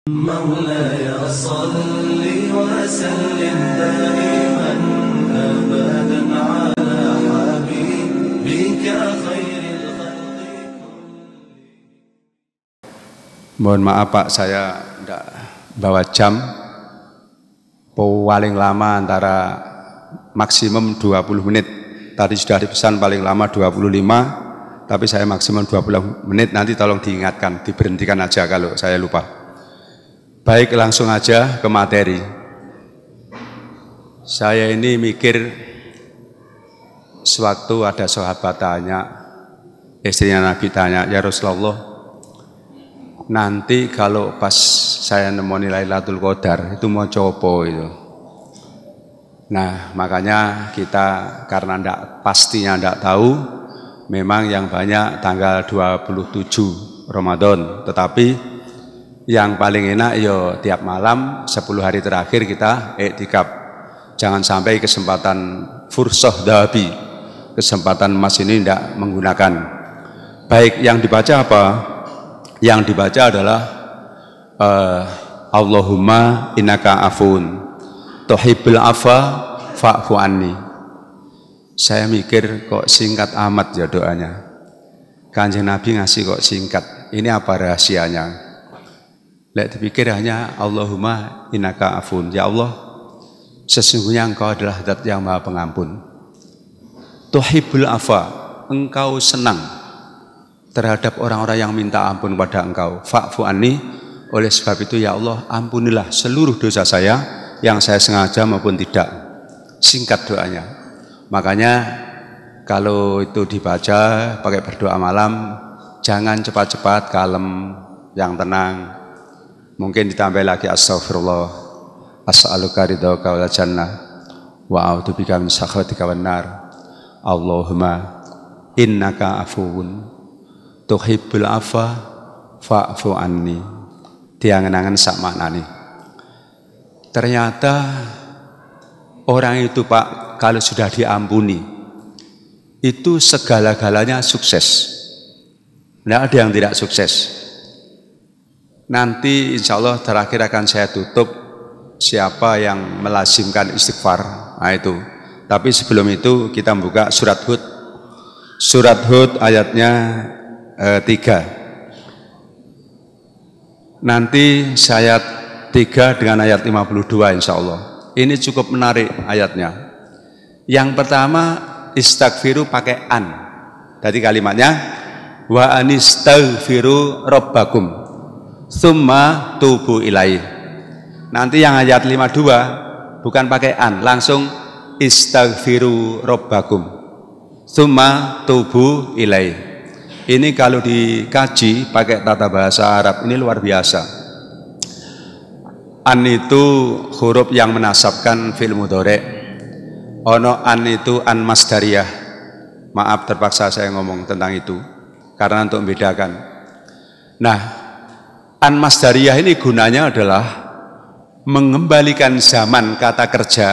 مولاي صل وسلم دائما أبدا على حبيبك خير الخلق. Mohon maaf Pak, saya tidak bawa jam. Paling lama antara maksimum 20 menit. Tadi sudah dipesan paling lama 25, tapi saya maksimum 20 menit. Nanti tolong diingatkan, diberhentikan aja kalau saya lupa. Baik, langsung aja ke materi. Saya ini mikir, sewaktu ada sahabat tanya, istrinya Nabi tanya, ya Rasulullah, nanti kalau pas saya nemu Lailatul Qadar itu mau coba itu. Nah, makanya kita karena pastinya tidak tahu, memang yang banyak tanggal 27 Ramadan, tetapi yang paling enak yo tiap malam 10 hari terakhir kita iktikaf. Jangan sampai kesempatan fursah dhahabi, kesempatan emas ini tidak menggunakan. Baik, yang dibaca apa? Yang dibaca adalah Allahumma innaka afun tuhibbul afwa fa'fu anni. Saya mikir kok singkat amat ya doanya. Kanjeng Nabi ngasih kok singkat. Ini apa rahasianya? Lek dipikir hanya Allahumma innaka afun. Ya Allah, sesungguhnya Engkau adalah Zat yang Maha Pengampun. Tuhibbul afwa, Engkau senang terhadap orang-orang yang minta ampun kepada Engkau. Fa'fu anni, oleh sebab itu ya Allah, ampunilah seluruh dosa saya yang saya sengaja maupun tidak. Singkat doanya. Makanya kalau itu dibaca pakai berdoa malam, jangan cepat-cepat, kalem, yang tenang. Mungkin ditambah lagi astaghfirullah, as'aluka ridhaka wal jannah wa a'udzubika min sakhatika wan nar. Allahumma innaka afuwun tuhibbul afwa fa'fu anni. Diangen-angen sak maknane. Ternyata orang itu Pak, kalau sudah diampuni itu segala-galanya sukses. Tidak ada yang tidak sukses. Nanti insya Allah terakhir akan saya tutup siapa yang melazimkan istighfar. Nah itu. Tapi sebelum itu kita buka surat Hud. Surat Hud ayatnya 3. Nanti ayat 3 dengan ayat 52 insya Allah. Ini cukup menarik ayatnya. Yang pertama istaghfiru pakai an. Jadi kalimatnya wa anistaghfiru rabbakum summa tubu ilaih. Nanti yang ayat 52 bukan pakai an, langsung istaghfiru rabbakum summa tubu ilaih. Ini kalau dikaji pakai tata bahasa Arab ini luar biasa. An itu huruf yang menasabkan fi'il mudhari'. Ono an itu an masdariyah. Maaf terpaksa saya ngomong tentang itu karena untuk membedakan. Nah, an masdariyah ini gunanya adalah mengembalikan zaman kata kerja,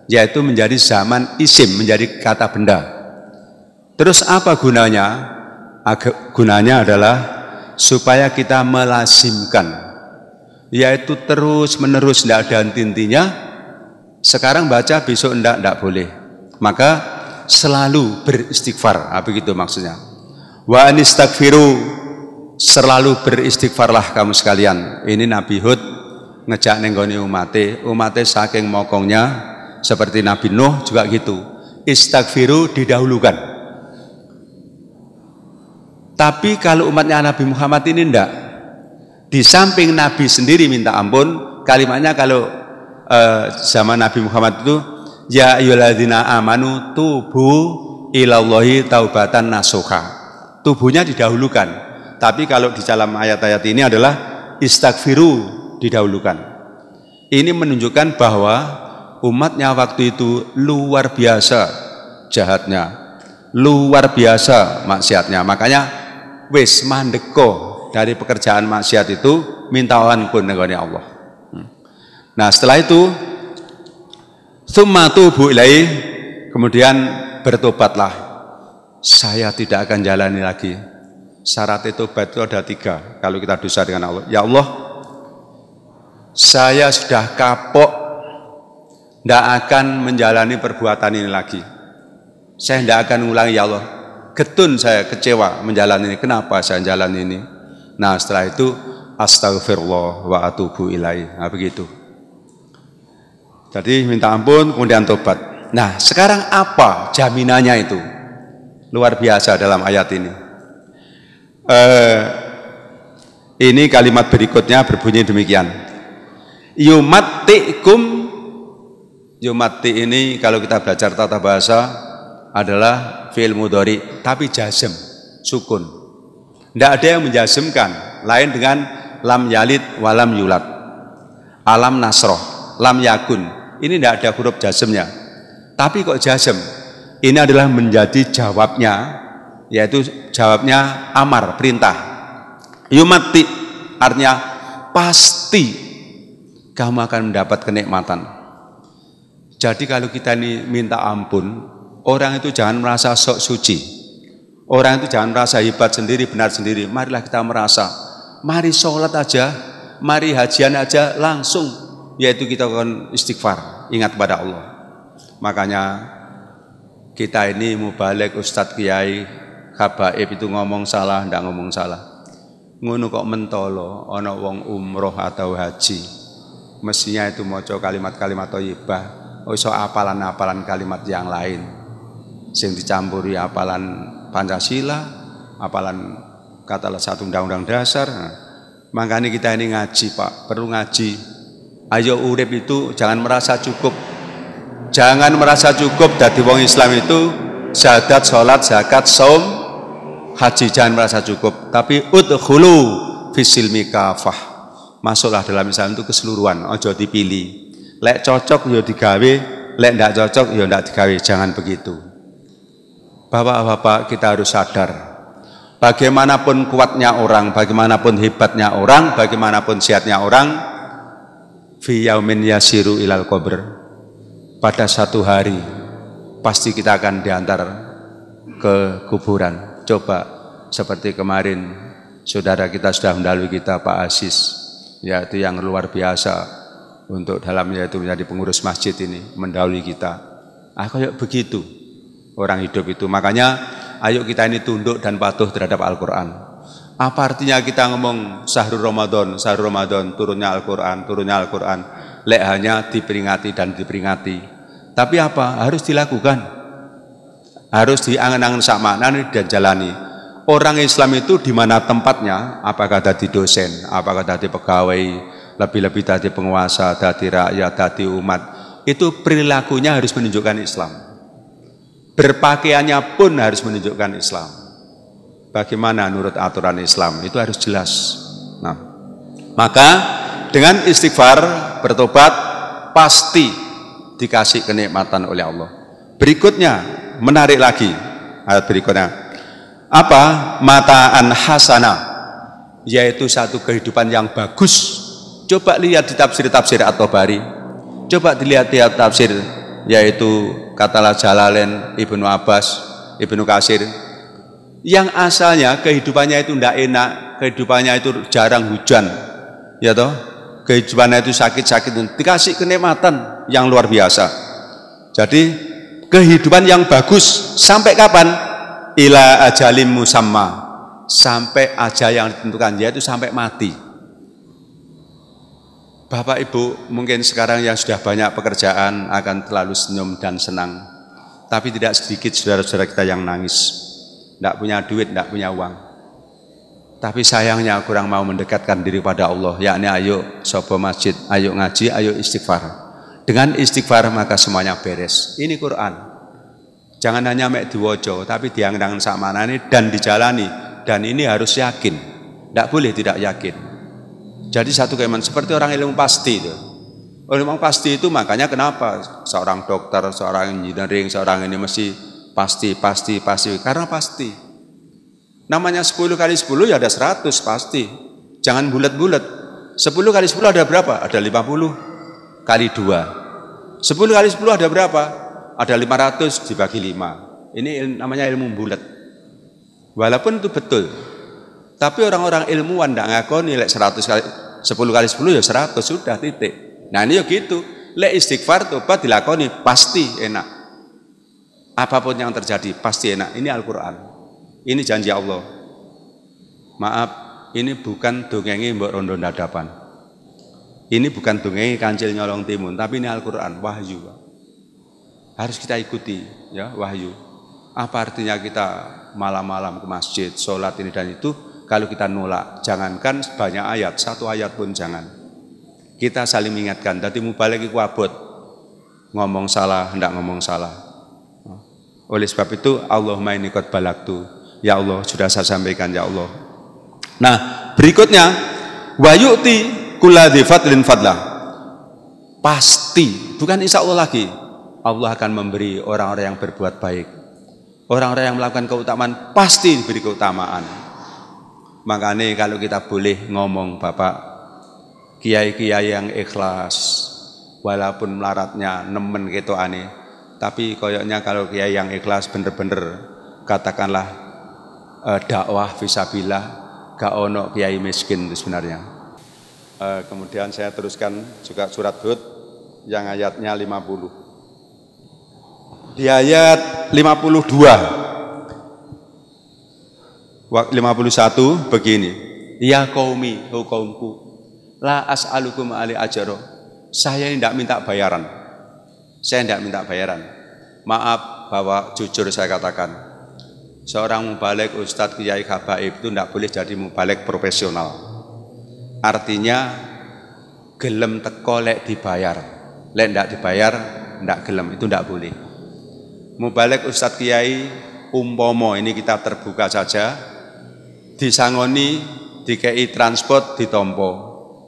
yaitu menjadi zaman isim, menjadi kata benda. Terus apa gunanya? Gunanya adalah supaya kita melazimkan, yaitu terus menerus, tidak ada henti-hentinya. Sekarang baca, besok tidak boleh. Maka selalu beristighfar, begitu maksudnya. Wa anistaghfiru, selalu beristighfarlah kamu sekalian. Ini Nabi Hud ngejak nenggoni umate saking mokongnya seperti Nabi Nuh juga gitu. Istaghfiru didahulukan. Tapi kalau umatnya Nabi Muhammad ini enggak. Di samping Nabi sendiri minta ampun, kalimatnya kalau zaman Nabi Muhammad itu ya ayyuhalladzina amanu tubu ilallahi taubatan nasuha. Tubuhnya didahulukan. Tapi kalau di dalam ayat-ayat ini adalah istaghfiru didahulukan. Ini menunjukkan bahwa umatnya waktu itu luar biasa jahatnya, luar biasa maksiatnya. Makanya wis mandeko dari pekerjaan maksiat itu minta ampun dengan Allah. Nah setelah itu tsumma tubu ilaih, kemudian bertobatlah. Saya tidak akan jalani lagi. Syarat tobat itu ada 3 kalau kita dosa dengan Allah. Ya Allah, saya sudah kapok, tidak akan menjalani perbuatan ini lagi. Saya tidak akan mengulangi, ya Allah. Getun saya, kecewa menjalani ini. Kenapa saya jalan ini? Nah setelah itu astagfirullah wa atubu ilaih. Nah begitu. Jadi minta ampun kemudian tobat. Nah sekarang apa jaminannya itu? Luar biasa dalam ayat ini. Ini kalimat berikutnya berbunyi demikian. Yumattikum. Yumatti ini kalau kita belajar tata bahasa adalah fi'il mudhari tapi jazm, sukun. Tidak ada yang menjazmkan lain dengan lam yalid walam yulad, alam nasroh, lam yakun. Ini tidak ada huruf jazmnya. Tapi kok jazm? Ini adalah menjadi jawabnya, yaitu jawabnya amar, perintah. Yumatti artinya pasti kamu akan mendapat kenikmatan. Jadi kalau kita ini minta ampun, orang itu jangan merasa sok suci. Orang itu jangan merasa hebat sendiri, benar sendiri. Marilah kita merasa, mari sholat aja, mari hajian aja langsung, yaitu kita akan istighfar, ingat pada Allah. Makanya kita ini mubalik, ustadz, kiai, habaib itu ngomong salah, ndak ngomong salah. Ngono kok mentolo, ono wong umroh atau haji, mestinya itu moco kalimat-kalimat thayyibah, iso apalan-apalan kalimat yang lain, sing dicampuri apalan Pancasila, apalan katalah satu undang-undang dasar. Nah, makanya kita ini ngaji Pak, perlu ngaji. Ayo urip itu jangan merasa cukup, jangan merasa cukup. Dadi wong Islam itu syahadat, sholat, zakat, saum, haji, jangan merasa cukup. Tapi udkhulu fisilmi kafah, masuklah dalam Islam itu keseluruhan, ojo dipilih. Lek cocok ya digawe, lek ndak cocok ya ndak digawe, jangan begitu. Bapak-bapak kita harus sadar, bagaimanapun kuatnya orang, bagaimanapun hebatnya orang, bagaimanapun sehatnya orang, fi yaumin yasiru ilal qabr, pada satu hari pasti kita akan diantar ke kuburan. Coba seperti kemarin saudara kita sudah mendahului kita, Pak Aziz, yaitu yang luar biasa untuk dalam yaitu menjadi pengurus masjid ini, mendahului kita. Kayak begitu orang hidup itu. Makanya ayo kita ini tunduk dan patuh terhadap Al-Quran. Apa artinya kita ngomong syahrul Ramadan, turunnya Al-Quran, lek hanya diperingati dan diperingati. Tapi apa? Harus dilakukan, harus diangan-angan sama dan jalani. Orang Islam itu di mana tempatnya, apakah dari dosen, apakah dari pegawai, lebih-lebih dari penguasa, dari rakyat, dari umat, itu perilakunya harus menunjukkan Islam. Berpakaiannya pun harus menunjukkan Islam. Bagaimana menurut aturan Islam, itu harus jelas. Nah, maka dengan istighfar, bertobat, pasti dikasih kenikmatan oleh Allah. Berikutnya, menarik lagi, ayat berikutnya. Apa? Mataan hasanah, yaitu satu kehidupan yang bagus. Coba lihat di tafsir-tafsir At-Tabari, coba dilihat di tafsir, yaitu katalah Jalalain, Ibnu Abbas, Ibnu Katsir, yang asalnya kehidupannya itu tidak enak, kehidupannya itu jarang hujan, ya toh, kehidupannya itu sakit-sakit, dikasih kenikmatan yang luar biasa. Jadi kehidupan yang bagus sampai kapan? Ila ajalim musamma, sampai aja yang ditentukan, yaitu sampai mati. Bapak Ibu mungkin sekarang yang sudah banyak pekerjaan akan terlalu senyum dan senang, tapi tidak sedikit saudara-saudara kita yang nangis, tidak punya duit, tidak punya uang, tapi sayangnya kurang mau mendekatkan diri pada Allah, yakni ayo sobo masjid, ayo ngaji, ayo istighfar. Dengan istighfar maka semuanya beres. Ini Quran, jangan hanya mek diwojo, tapi diangen-angen sakmanane dan dijalani, dan ini harus yakin, tidak boleh tidak yakin. Jadi satu keimanan seperti orang ilmu pasti itu. Ilmu pasti itu makanya kenapa seorang dokter, seorang engineering, seorang ini mesti pasti, karena pasti. Namanya 10 kali 10 ya ada 100 pasti. Jangan bulat-bulat. 10 kali 10 ada berapa? Ada 50 kali 2. 10 kali 10 ada berapa? Ada 500 dibagi 5. Ini namanya ilmu bulat. Walaupun itu betul. Tapi orang-orang ilmuwan tidak ngakoni 100 kali 10 kali 10 ya 100, sudah titik. Nah ini ya gitu. Lek istighfar tobat dilakoni pasti enak. Apapun yang terjadi pasti enak. Ini Al-Quran. Ini janji Allah. Maaf, ini bukan dongengi mbok rondo dadapan. Ini bukan dongengi kancil nyolong timun, tapi ini Al-Quran, wahyu. Harus kita ikuti, ya, wahyu. Apa artinya kita malam-malam ke masjid, sholat ini dan itu, kalau kita nolak, jangankan banyak ayat, 1 ayat pun jangan. Kita saling mengingatkan, dadi mubalik iku abot. Ngomong salah, hendak ngomong salah. Oleh sebab itu, Allahumma inni qad balagtu. Ya Allah, sudah saya sampaikan, ya Allah. Nah, berikutnya, wa yu'ti kulladzi fadlin fadlah. Pasti, bukan insya Allah lagi. Allah akan memberi orang-orang yang berbuat baik. Orang-orang yang melakukan keutamaan pasti diberi keutamaan. Makanya kalau kita boleh ngomong Bapak, kiai-kiai yang ikhlas, walaupun melaratnya nemen gitu aneh, tapi koyoknya kalau kiai yang ikhlas bener-bener katakanlah dakwah fisabilillah, gak ono kiai miskin itu sebenarnya. Kemudian saya teruskan juga surat Hud yang ayatnya 50. Di ayat 51 begini. Ya qaumi, ho kaumku, la as'alukum ali ajro. Saya tidak minta bayaran. Saya tidak minta bayaran. Maaf bahwa jujur saya katakan, seorang mubalik ustadz kiai habaib itu tidak boleh jadi mubalik profesional. Artinya gelem teko lek dibayar, lek tidak dibayar tidak gelem, itu tidak boleh. Mubalik ustadz kiai umpomo, ini kita terbuka saja, disangoni dikei transport ditompo,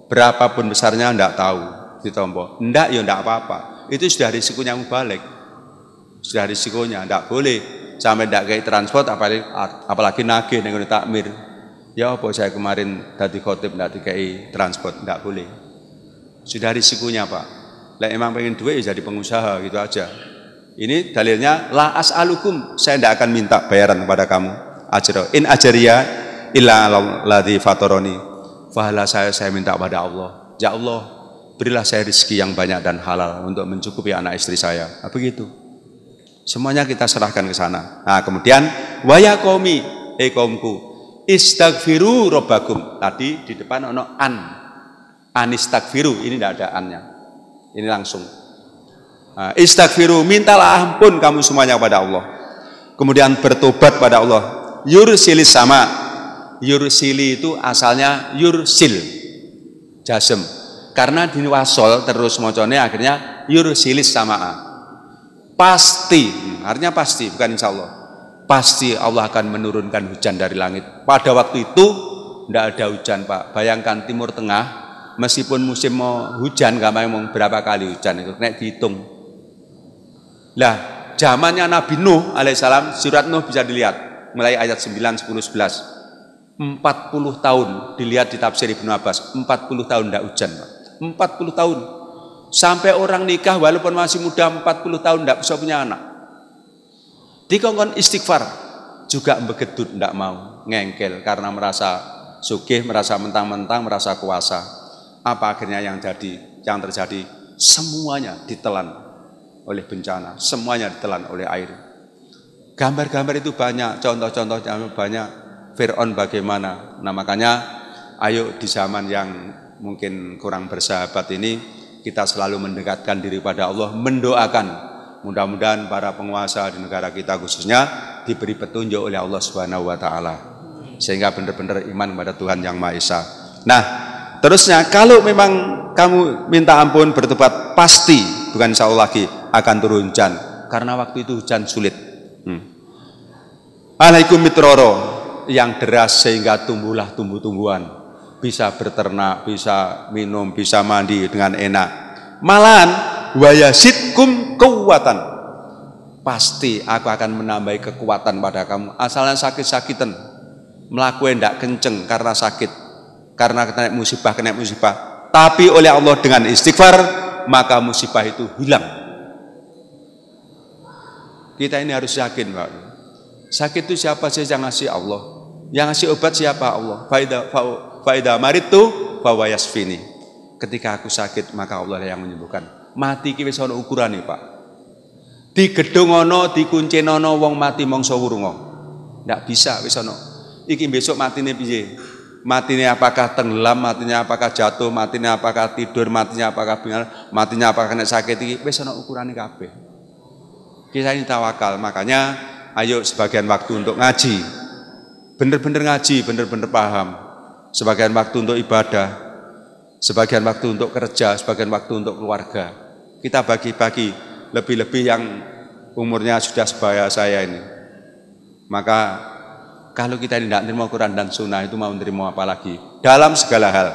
berapapun besarnya tidak tahu ditompo, ndak ya ndak apa-apa, itu sudah risikonya mubalik, sudah risikonya, ndak boleh sampai ndak kei transport apalagi nagih ning takmir. Ya apa saya kemarin tadi khotib ndak dikei transport, ndak boleh, sudah risikonya Pak. Lek emang pengen duit ya jadi pengusaha gitu aja. Ini dalilnya la as'alukum, saya tidak akan minta bayaran kepada kamu. Ajra in ajriya illa alladzi fataroni. Fahala saya minta kepada Allah. Ya Allah, berilah saya rezeki yang banyak dan halal untuk mencukupi anak istri saya. Nah, begitu. Semuanya kita serahkan ke sana. Nah, kemudian wa ya qaumi, kaumku, istaghfiru rabbakum. Tadi di depan ono anistaghfiru, ini tidak ada annya. Ini langsung. Istaghfiru, mintalah ampun kamu semuanya kepada Allah. Kemudian bertobat pada Allah. Yursilis sama. Yursili itu asalnya yursil, jasem. Karena diwasol terus mocone akhirnya yursilis sama. Pasti, artinya pasti, bukan insya Allah. Pasti Allah akan menurunkan hujan dari langit. Pada waktu itu tidak ada hujan Pak. Bayangkan Timur Tengah, meskipun musim mau hujan, gak mau berapa kali hujan itu, nek dihitung. Lah, zamannya Nabi Nuh alaihissalam, surat Nuh bisa dilihat mulai ayat 9, 10, 11. 40 tahun dilihat di tafsir Ibnu Abbas, 40 tahun tidak hujan, Pak. 40 tahun. Sampai orang nikah walaupun masih muda 40 tahun tidak bisa punya anak. Dikongkon istighfar juga begedut tidak mau, ngengkel karena merasa sugih, merasa mentang-mentang, merasa kuasa. Apa akhirnya yang terjadi? Semuanya ditelan oleh bencana, semuanya ditelan oleh air. Gambar-gambar itu banyak, contoh-contohnya banyak. Fir'aun bagaimana? Nah makanya ayo di zaman yang mungkin kurang bersahabat ini, kita selalu mendekatkan diri pada Allah, mendoakan mudah-mudahan para penguasa di negara kita khususnya diberi petunjuk oleh Allah Subhanahu wa taala sehingga benar-benar iman kepada Tuhan yang Maha Esa. Nah, terusnya kalau memang kamu minta ampun bertobat, pasti bukan insya Allah lagi akan turun hujan, karena waktu itu hujan sulit. Alaikum mitroro, yang deras sehingga tumbuhlah tumbuh-tumbuhan, bisa berternak, bisa minum, bisa mandi dengan enak. Malahan wayasidkum kekuatan, pasti aku akan menambahi kekuatan pada kamu. Asalnya sakit-sakitan, melakukan tidak kenceng karena sakit, karena kena musibah, tapi oleh Allah dengan istighfar maka musibah itu hilang. Kita ini harus yakin Pak, sakit itu siapa sih yang ngasih? Allah. Yang ngasih obat siapa? Allah. Faida maritu bahwa yasfini. Ketika aku sakit maka Allah yang menyembuhkan. Mati ki wis ana ukurane, Pak. Di gedung ana dikuncenono wong mati mangsa wurunga. Ndak bisa wis ana. Iki besok matine piye? Matine apakah tenggelam, matinya apakah jatuh, matinya apakah tidur, matinya apakah bingung, matinya apakah kena sakit, iki wis ana ukurane kabeh. Kita ini tawakal, makanya ayo sebagian waktu untuk ngaji. Bener-bener ngaji, bener-bener paham. Sebagian waktu untuk ibadah, sebagian waktu untuk kerja, sebagian waktu untuk keluarga. Kita bagi-bagi, lebih-lebih yang umurnya sudah sebaya saya ini. Maka kalau kita tidak menerima Quran dan Sunnah itu mau menerima apa lagi? Dalam segala hal.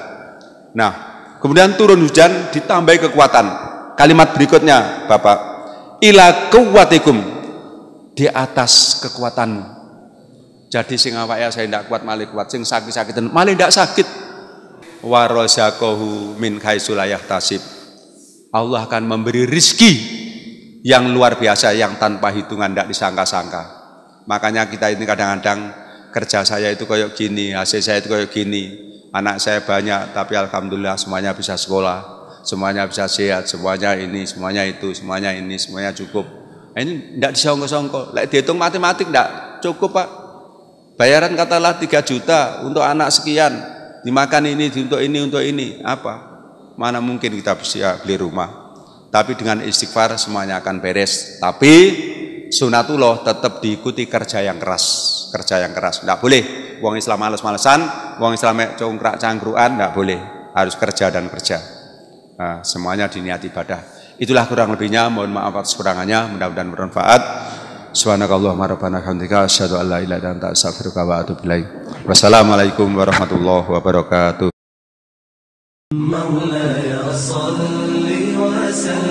Nah, kemudian turun hujan ditambah kekuatan. Kalimat berikutnya, Bapak, ila quwwatikum, di atas kekuatanmu. Jadi sing awake saya tidak kuat malih kuat, sing sakit-sakitan malih tidak sakit. Wa razaqahu min haitsu la yahtasib. Allah akan memberi rizki yang luar biasa, yang tanpa hitungan, tidak disangka-sangka. Makanya kita ini kadang-kadang kerja saya itu kayak gini, hasil saya itu kayak gini, anak saya banyak, tapi alhamdulillah semuanya bisa sekolah, semuanya bisa sehat, semuanya ini, semuanya itu, semuanya ini, semuanya cukup. Ini tidak disongko-songko, lek dihitung matematik tidak cukup, Pak. Bayaran katalah 3 juta untuk anak sekian, dimakan ini, untuk ini, apa? Mana mungkin kita bisa beli rumah. Tapi dengan istighfar semuanya akan beres. Tapi sunatullah tetap diikuti kerja yang keras. Kerja yang keras, tidak boleh wong Islam males-malesan, wong Islam congkrak cangkruan, tidak boleh, harus kerja dan kerja. Nah, semuanya diniati ibadah. Itulah kurang lebihnya, mohon maaf atas kekurangannya, mudah-mudahan bermanfaat. Subhanakallahumma rabbana hamdika asyhadu an la ilaha illa anta astaghfiruka wa atubu ilaik. Wassalamualaikum warahmatullahi wabarakatuh. مولاي صل وسلم